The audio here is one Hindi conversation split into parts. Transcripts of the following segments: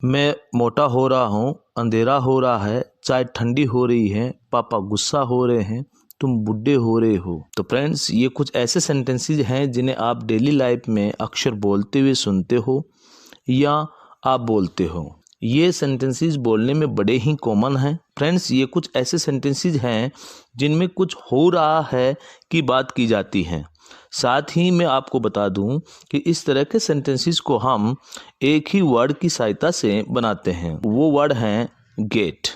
मैं मोटा हो रहा हूँ, अंधेरा हो रहा है, चाय ठंडी हो रही है, पापा गुस्सा हो रहे हैं, तुम बुढ़े हो रहे हो। तो फ्रेंड्स, ये कुछ ऐसे सेंटेंसेस हैं जिन्हें आप डेली लाइफ में अक्सर बोलते हुए सुनते हो या आप बोलते हो। ये सेंटेंसेस बोलने में बड़े ही कॉमन हैं। फ्रेंड्स, ये कुछ ऐसे सेंटेंसेस हैं जिनमें कुछ हो रहा है की बात की जाती है। साथ ही मैं आपको बता दूं कि इस तरह के सेंटेंसेस को हम एक ही वर्ड की सहायता से बनाते हैं। वो वर्ड है गेट।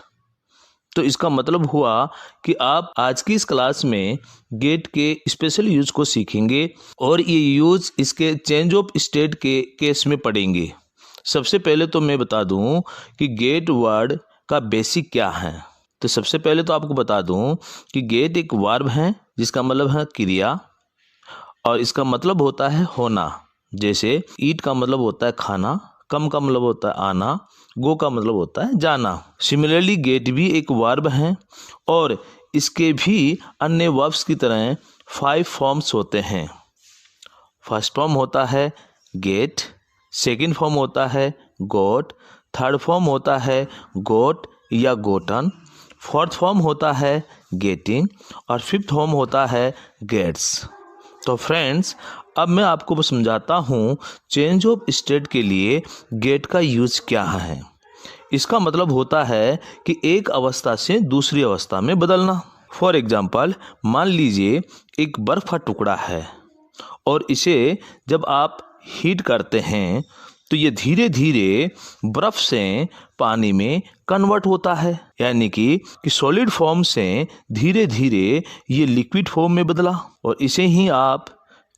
तो इसका मतलब हुआ कि आप आज की इस क्लास में गेट के स्पेशल यूज को सीखेंगे और ये यूज इसके चेंज ऑफ स्टेट के केस में पढ़ेंगे। सबसे पहले तो मैं बता दूं कि गेट वर्ड का बेसिक क्या है। तो सबसे पहले तो आपको बता दूं कि गेट एक वर्ब है जिसका मतलब है क्रिया और इसका मतलब होता है होना। जैसे ईट का मतलब होता है खाना, कम का मतलब होता है आना, गो का मतलब होता है जाना। सिमिलरली गेट भी एक वर्ब है और इसके भी अन्य वर्ब्स की तरह 5 फॉर्म्स होते हैं। फर्स्ट फॉर्म होता है गेट, सेकंड फॉर्म होता है गोट, थर्ड फॉर्म होता है गोट या गोटन, फोर्थ फॉर्म होता है गेटिंग और फिफ्थ फॉर्म होता है गेट्स। तो फ्रेंड्स, अब मैं आपको समझाता हूँ चेंज ऑफ स्टेट के लिए गेट का यूज क्या है। इसका मतलब होता है कि एक अवस्था से दूसरी अवस्था में बदलना। फॉर एग्जाम्पल, मान लीजिए एक बर्फ का टुकड़ा है और इसे जब आप हीट करते हैं तो ये धीरे धीरे बर्फ से पानी में कन्वर्ट होता है, यानी कि सॉलिड फॉर्म से धीरे धीरे ये लिक्विड फॉर्म में बदला और इसे ही आप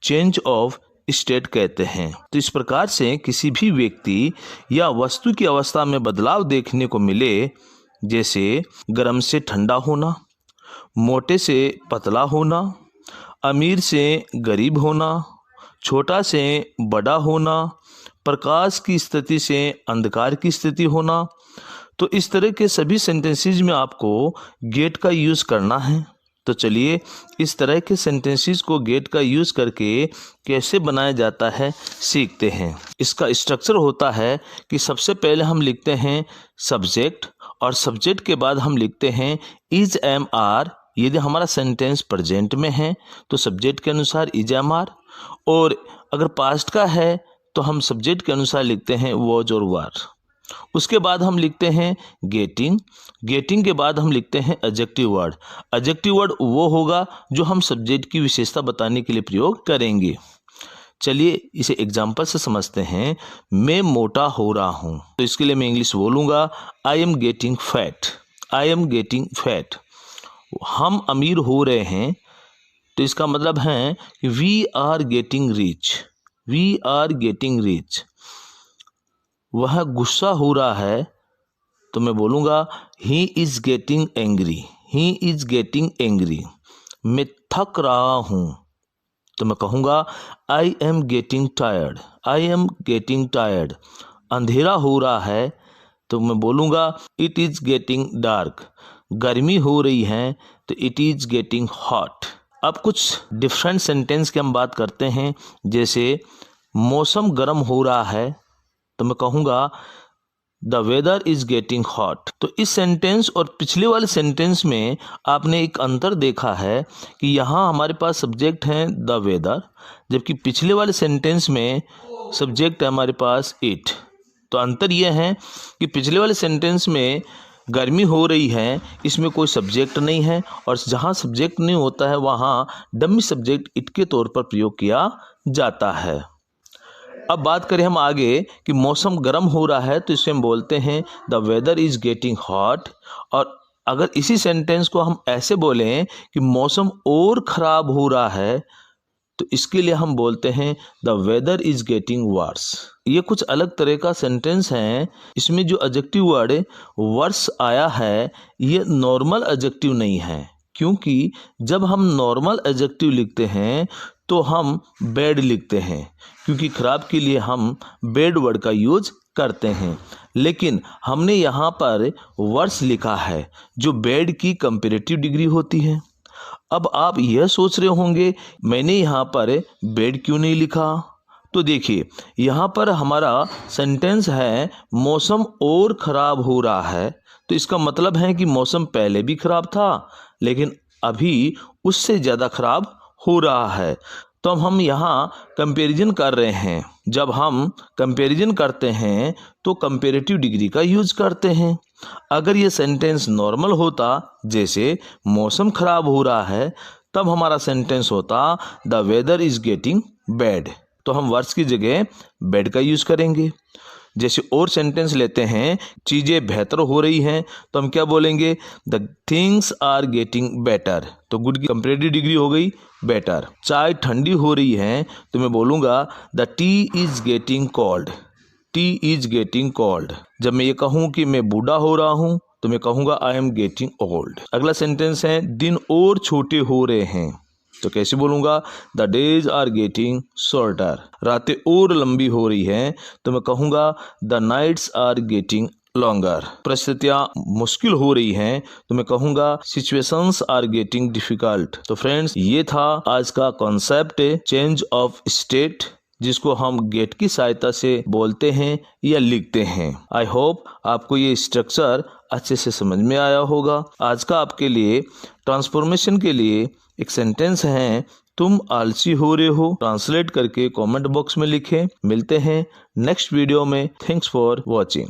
चेंज ऑफ स्टेट कहते हैं। तो इस प्रकार से किसी भी व्यक्ति या वस्तु की अवस्था में बदलाव देखने को मिले, जैसे गर्म से ठंडा होना, मोटे से पतला होना, अमीर से गरीब होना, छोटा से बड़ा होना, प्रकाश की स्थिति से अंधकार की स्थिति होना। तो इस तरह के सभी सेंटेंसेस में आपको गेट का यूज़ करना है। तो चलिए इस तरह के सेंटेंसेस को गेट का यूज़ करके कैसे बनाया जाता है सीखते हैं। इसका स्ट्रक्चर होता है कि सबसे पहले हम लिखते हैं सब्जेक्ट और सब्जेक्ट के बाद हम लिखते हैं इज एम आर। यदि हमारा सेंटेंस प्रेजेंट में है तो सब्जेक्ट के अनुसार इज एम आर, और अगर पास्ट का है तो हम सब्जेक्ट के अनुसार लिखते हैं वॉज और वर। उसके बाद हम लिखते हैं गेटिंग। गेटिंग के बाद हम लिखते हैं एडजेक्टिव वर्ड। एडजेक्टिव वर्ड वो होगा जो हम सब्जेक्ट की विशेषता बताने के लिए प्रयोग करेंगे। चलिए इसे एग्जाम्पल से समझते हैं। मैं मोटा हो रहा हूँ, तो इसके लिए मैं इंग्लिश बोलूँगा I am getting fat. I am getting fat. हम अमीर हो रहे हैं, तो इसका मतलब है कि we are getting rich. We are getting rich. वह गुस्सा हो रहा है, तो मैं बोलूँगा he is getting angry. He is getting angry. मैं थक रहा हूँ, तो मैं कहूँगा I am getting tired. I am getting tired. अंधेरा हो रहा है, तो मैं बोलूँगा इट इज़ गेटिंग डार्क। गर्मी हो रही है, तो इट इज़ गेटिंग हॉट। अब कुछ डिफरेंट सेंटेंस की हम बात करते हैं। जैसे मौसम गर्म हो रहा है, तो मैं कहूँगा the weather is getting hot. तो इस सेंटेंस और पिछले वाले सेंटेंस में आपने एक अंतर देखा है कि यहाँ हमारे पास सब्जेक्ट है द वेदर, जबकि पिछले वाले सेंटेंस में सब्जेक्ट है हमारे पास इट। तो अंतर यह है कि पिछले वाले सेंटेंस में गर्मी हो रही है, इसमें कोई सब्जेक्ट नहीं है, और जहाँ सब्जेक्ट नहीं होता है वहाँ डमी सब्जेक्ट इट के तौर पर प्रयोग किया जाता है। अब बात करें हम आगे कि मौसम गर्म हो रहा है, तो इसे हम बोलते हैं the weather is getting hot. और अगर इसी सेंटेंस को हम ऐसे बोलें कि मौसम और ख़राब हो रहा है, तो इसके लिए हम बोलते हैं the weather is getting worse. ये कुछ अलग तरह का सेंटेंस है। इसमें जो एडजेक्टिव वर्ड वर्स आया है, ये नॉर्मल एडजेक्टिव नहीं है, क्योंकि जब हम नॉर्मल एडजेक्टिव लिखते हैं तो हम बैड लिखते हैं, क्योंकि खराब के लिए हम बैड वर्ड का यूज करते हैं। लेकिन हमने यहाँ पर वर्स लिखा है, जो बैड की कंपैरेटिव डिग्री होती है। अब आप यह सोच रहे होंगे मैंने यहाँ पर बैड क्यों नहीं लिखा, तो देखिए यहाँ पर हमारा सेंटेंस है मौसम और ख़राब हो रहा है, तो इसका मतलब है कि मौसम पहले भी ख़राब था लेकिन अभी उससे ज़्यादा ख़राब हो रहा है। तो अब हम यहाँ कंपैरिजन कर रहे हैं। जब हम कंपैरिजन करते हैं तो कंपैरेटिव डिग्री का यूज करते हैं। अगर ये सेंटेंस नॉर्मल होता, जैसे मौसम ख़राब हो रहा है, तब हमारा सेंटेंस होता the weather is getting bad. तो हम वर्ड्स की जगह बैड का यूज़ करेंगे। जैसे और सेंटेंस लेते हैं, चीज़ें बेहतर हो रही हैं, तो हम क्या बोलेंगे, the things are getting better. तो गुड की कंपैरेटिव डिग्री हो गई बेटर। चाय ठंडी हो रही है तो मैं बोलूँगा the T is getting cold. T is getting cold. जब मैं ये कहूँ कि मैं बूढ़ा हो रहा हूँ तो मैं कहूँगा आई एम गेटिंग ओल्ड। अगला सेंटेंस है दिन और छोटे हो रहे हैं, तो कैसे बोलूँगा, the days are getting shorter. रातें और लंबी हो रही हैं तो मैं कहूँगा the nights are getting longer. परिस्थितियाँ मुश्किल हो रही हैं तो मैं कहूँगा सिचुएशंस आर गेटिंग डिफिकल्ट। तो फ्रेंड्स, ये था आज का कॉन्सेप्ट चेंज ऑफ स्टेट, जिसको हम गेट की सहायता से बोलते हैं या लिखते हैं। आई होप आपको ये स्ट्रक्चर अच्छे से समझ में आया होगा। आज का आपके लिए ट्रांसफॉर्मेशन के लिए एक सेंटेंस है, तुम आलसी हो रहे हो। ट्रांसलेट करके कमेंट बॉक्स में लिखें। मिलते हैं नेक्स्ट वीडियो में। Thanks for watching.